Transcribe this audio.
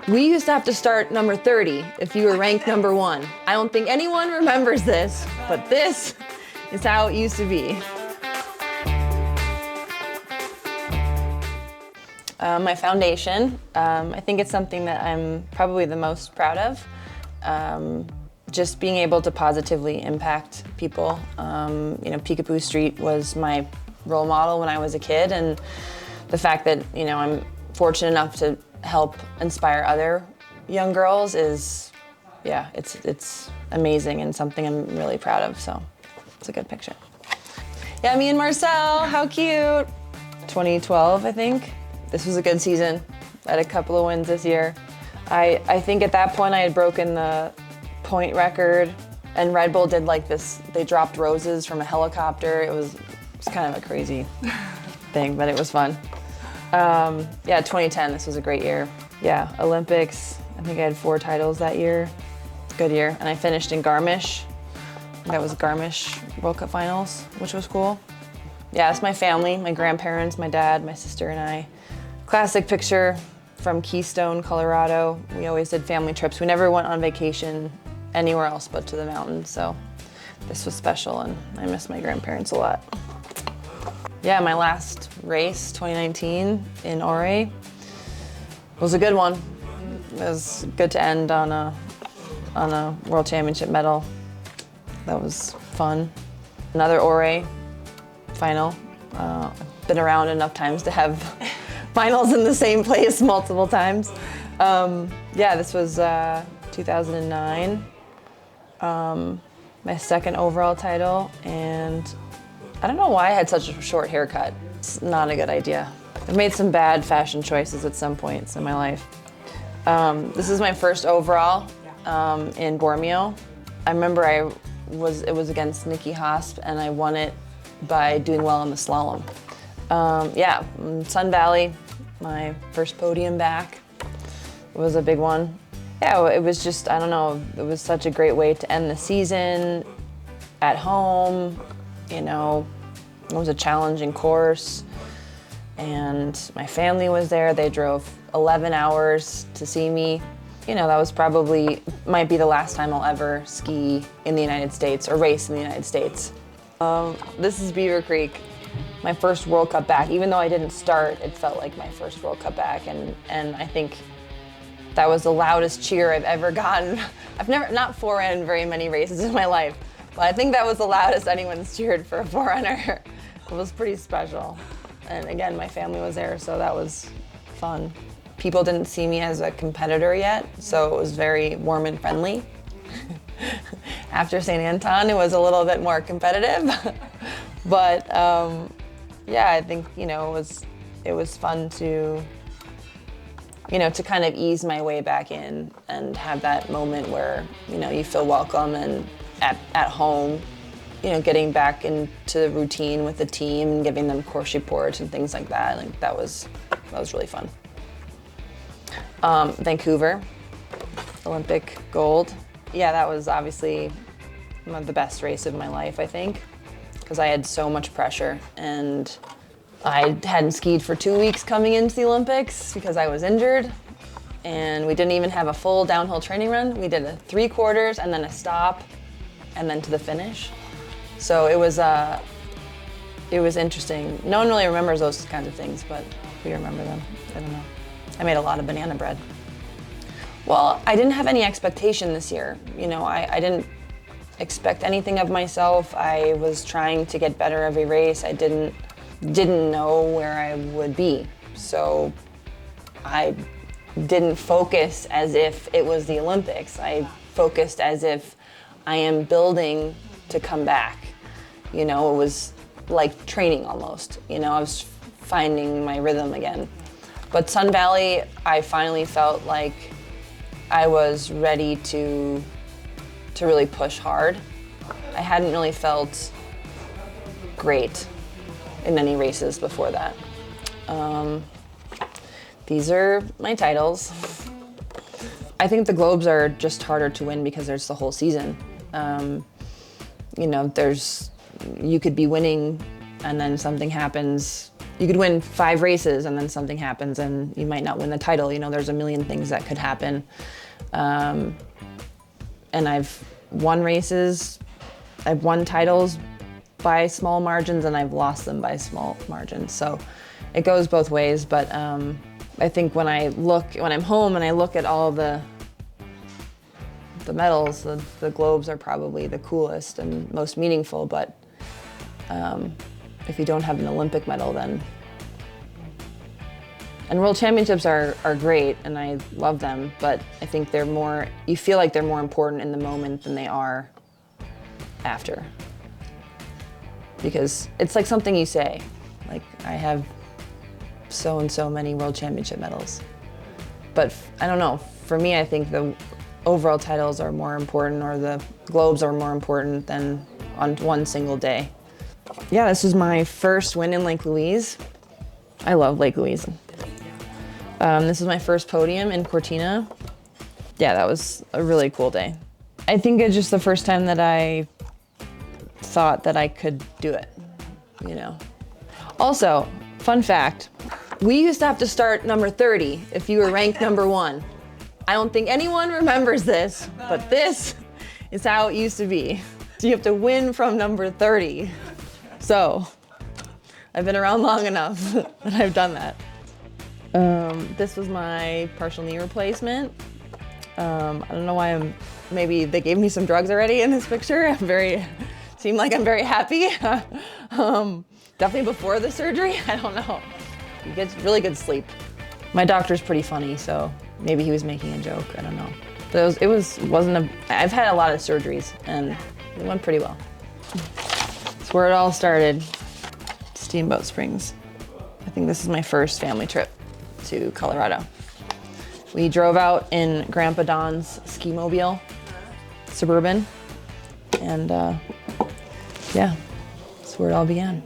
We used to have to start number 30 if you were ranked number 1. I don't think anyone remembers this, but this is how it used to be. My foundation, I think it's something that I'm probably the most proud of. Just being able to positively impact people. Peekaboo Street was my role model when I was a kid, and the fact that, I'm fortunate enough to help inspire other young girls is, it's amazing and something I'm really proud of, so it's a good picture. Yeah, me and Marcel, how cute. 2012, I think. This was a good season. I had a couple of wins this year. I think at that point I had broken the point record, and Red Bull did like this, they dropped roses from a helicopter. It was kind of a crazy thing, but it was fun. 2010, this was a great year. Yeah, Olympics, I think I had 4 titles that year. Good year, and I finished in Garmisch. That was Garmisch World Cup Finals, which was cool. Yeah, it's my family, my grandparents, my dad, my sister, and I. Classic picture from Keystone, Colorado. We always did family trips. We never went on vacation anywhere else but to the mountains, so this was special, and I miss my grandparents a lot. Yeah, my last race, 2019 in Ore, was a good one. It was good to end on a World Championship medal. That was fun. Another Ore final. I've been around enough times to have finals in the same place multiple times. This was 2009. My second overall title, and I don't know why I had such a short haircut. It's not a good idea. I've made some bad fashion choices at some points in my life. This is my first overall in Bormio. I remember it was against Nikki Hosp, and I won it by doing well in the slalom. Sun Valley, my first podium back. It was a big one. Yeah, it was just, I don't know, it was such a great way to end the season at home. It was a challenging course, and my family was there. They drove 11 hours to see me. That was might be the last time I'll ever ski in the United States or race in the United States. This is Beaver Creek, my first World Cup back. Even though I didn't start, it felt like my first World Cup back, and I think that was the loudest cheer I've ever gotten. I've not foreran very many races in my life, but I think that was the loudest anyone's cheered for a forerunner. It was pretty special. And again, my family was there, so that was fun. People didn't see me as a competitor yet, so it was very warm and friendly. After St. Anton, it was a little bit more competitive. But I think, it was fun to kind of ease my way back in and have that moment where, you feel welcome and at home, getting back into the routine with the team and giving them course reports and things like that. Like that was really fun. Vancouver Olympic gold. Yeah, that was obviously one of the best races of my life, I think, because I had so much pressure, and I hadn't skied for 2 weeks coming into the Olympics because I was injured, and we didn't even have a full downhill training run. We did a 3/4 and then a stop, and then to the finish. So it was interesting. No one really remembers those kinds of things, but we remember them. I don't know. I made a lot of banana bread. Well, I didn't have any expectation this year. I didn't expect anything of myself. I was trying to get better every race. I didn't know where I would be. So I didn't focus as if it was the Olympics. I focused as if I am building to come back. It was like training almost. I was finding my rhythm again. But Sun Valley, I finally felt like I was ready to really push hard. I hadn't really felt great in any races before that. These are my titles. I think the Globes are just harder to win because there's the whole season. You could be winning and then something happens you could win 5 races and then something happens and you might not win the title. You know, there's a million things that could happen. And I've won races, I've won titles by small margins, and I've lost them by small margins. So it goes both ways, but I think when I'm home and I look at all the medals, the globes are probably the coolest and most meaningful, but if you don't have an Olympic medal, then... And World Championships are great, and I love them, but I think you feel like they're more important in the moment than they are after. Because it's like something you say, like, I have so and so many World Championship medals. But I don't know, for me, I think the overall titles are more important, or the globes are more important than on one single day. Yeah, this was my first win in Lake Louise. I love Lake Louise. This is my first podium in Cortina. Yeah, that was a really cool day. I think it's just the first time that I thought that I could do it, you know. Also, fun fact, we used to have to start number 30 if you were ranked number 1. I don't think anyone remembers this, but this is how it used to be. So you have to win from number 30. So I've been around long enough that I've done that. This was my partial knee replacement. I don't know why maybe they gave me some drugs already in this picture. Seem like I'm very happy. Definitely before the surgery, I don't know. You get really good sleep. My doctor's pretty funny, so maybe he was making a joke, I don't know. But I've had a lot of surgeries and it went pretty well. That's where it all started, Steamboat Springs. I think this is my first family trip to Colorado. We drove out in Grandpa Don's ski mobile, Suburban, and yeah, that's where it all began.